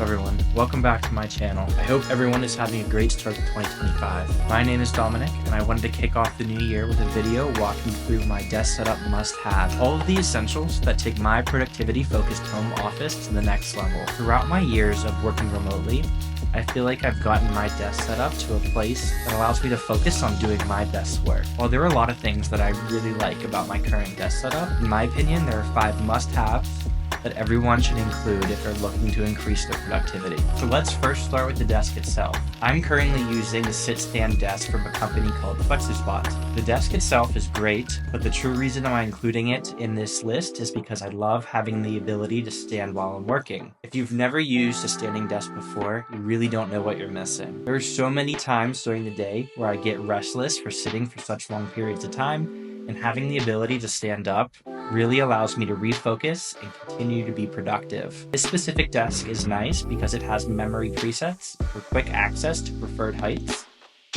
Everyone, welcome back to my channel. I hope everyone is having a great start to 2025. My name is Dominic, and I wanted to kick off the new year with a video walking through my desk setup must-have. All of the essentials that take my productivity-focused home office to the next level. Throughout my years of working remotely, I feel like I've gotten my desk set up to a place that allows me to focus on doing my best work. While there are a lot of things that I really like about my current desk setup, in my opinion, there are 5 must-haves that everyone should include if they're looking to increase their productivity. So let's first start with the desk itself. I'm currently using the sit-stand desk from a company called FlexiSpot. The desk itself is great, but the true reason I'm including it in this list is because I love having the ability to stand while I'm working. If you've never used a standing desk before, you really don't know what you're missing. There are so many times during the day where I get restless for sitting for such long periods of time, and having the ability to stand up really allows me to refocus and continue to be productive. This specific desk is nice because it has memory presets for quick access to preferred heights,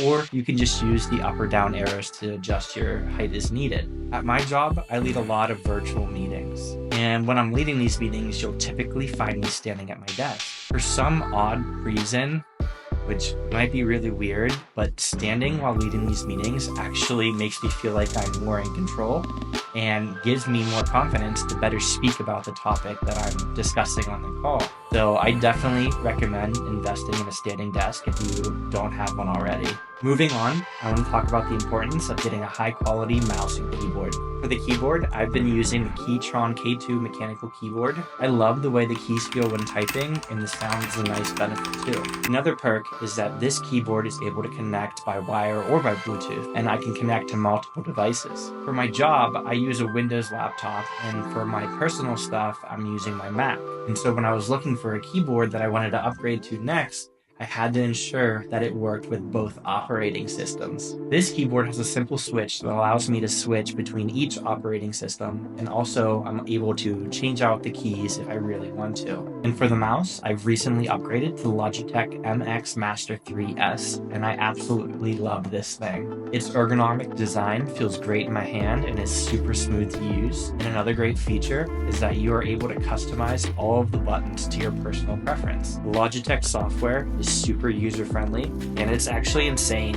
or you can just use the up or down arrows to adjust your height as needed. At my job, I lead a lot of virtual meetings, and when I'm leading these meetings, you'll typically find me standing at my desk. For some odd reason, which might be really weird, but standing while leading these meetings actually makes me feel like I'm more in control and gives me more confidence to better speak about the topic that I'm discussing on the call. So I definitely recommend investing in a standing desk if you don't have one already. Moving on, I want to talk about the importance of getting a high-quality mouse and keyboard. For the keyboard, I've been using the Keytron K2 mechanical keyboard. I love the way the keys feel when typing, and the sound is a nice benefit too. Another perk is that this keyboard is able to connect by wire or by Bluetooth, and I can connect to multiple devices. For my job, I use a Windows laptop, and for my personal stuff, I'm using my Mac. And so when I was looking for a keyboard that I wanted to upgrade to next, I had to ensure that it worked with both operating systems. This keyboard has a simple switch that allows me to switch between each operating system, and also I'm able to change out the keys if I really want to. And for the mouse, I've recently upgraded to the Logitech MX Master 3S, and I absolutely love this thing. Its ergonomic design feels great in my hand and is super smooth to use. And another great feature is that you are able to customize all of the buttons to your personal preference. The Logitech software is super user-friendly, and it's actually insane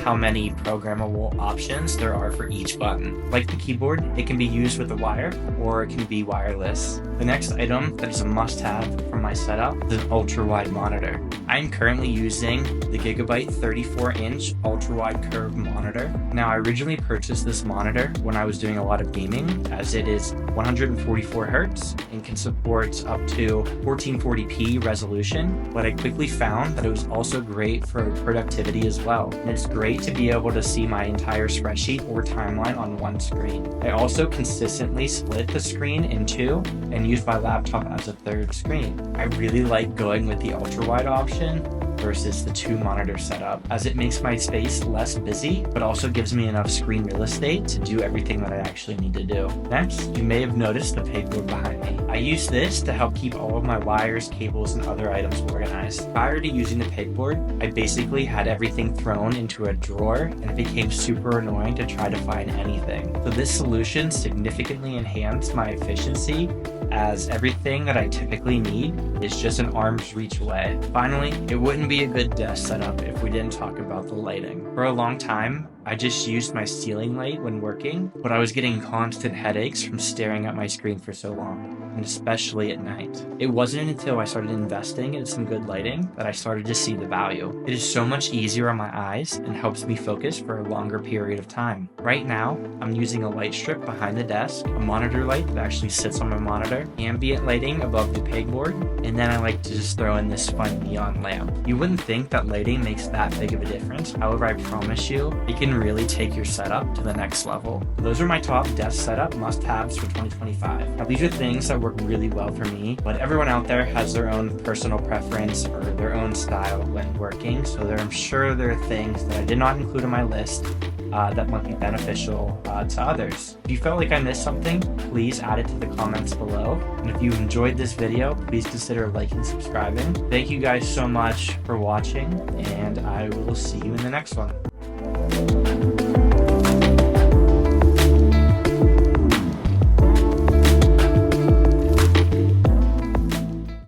how many programmable options there are for each button. Like the keyboard, it can be used with a wire or it can be wireless. The next item that is a must-have for my setup is an ultra-wide monitor. I'm currently using the Gigabyte 34-inch ultra-wide curved monitor. Now, I originally purchased this monitor when I was doing a lot of gaming, as it is 144 Hz and can support up to 1440p resolution, but I quickly found that it was also great for productivity as well. And it's great to be able to see my entire spreadsheet or timeline on one screen. I also consistently split the screen in two and use my laptop as a third screen. I really like going with the ultra-wide option versus the 2 monitor setup, as it makes my space less busy, but also gives me enough screen real estate to do everything that I actually need to do. Next, you may have noticed the pegboard behind me. I use this to help keep all of my wires, cables, and other items organized. Prior to using the pegboard, I basically had everything thrown into a drawer, and it became super annoying to try to find anything. So this solution significantly enhanced my efficiency, as everything that I typically need is just an arm's reach away. Finally, it wouldn't be a good desk setup if we didn't talk about the lighting. For a long time, I just used my ceiling light when working, but I was getting constant headaches from staring at my screen for so long, and especially at night. It wasn't until I started investing in some good lighting that I started to see the value. It is so much easier on my eyes and helps me focus for a longer period of time. Right now, I'm using a light strip behind the desk, a monitor light that actually sits on my monitor, ambient lighting above the pegboard, and then I like to just throw in this fun neon lamp. You wouldn't think that lighting makes that big of a difference. However, I promise you, it can really take your setup to the next level. Those are my top desk setup must-haves for 2025. Now, these are things that work really well for me, but everyone out there has their own personal preference or their own style when working, so I'm sure there are things that I did not include on my list that might be beneficial to others. If you felt like I missed something, please add it to the comments below. And if you enjoyed this video, please consider liking and subscribing. Thank you guys so much for watching, and I will see you in the next one.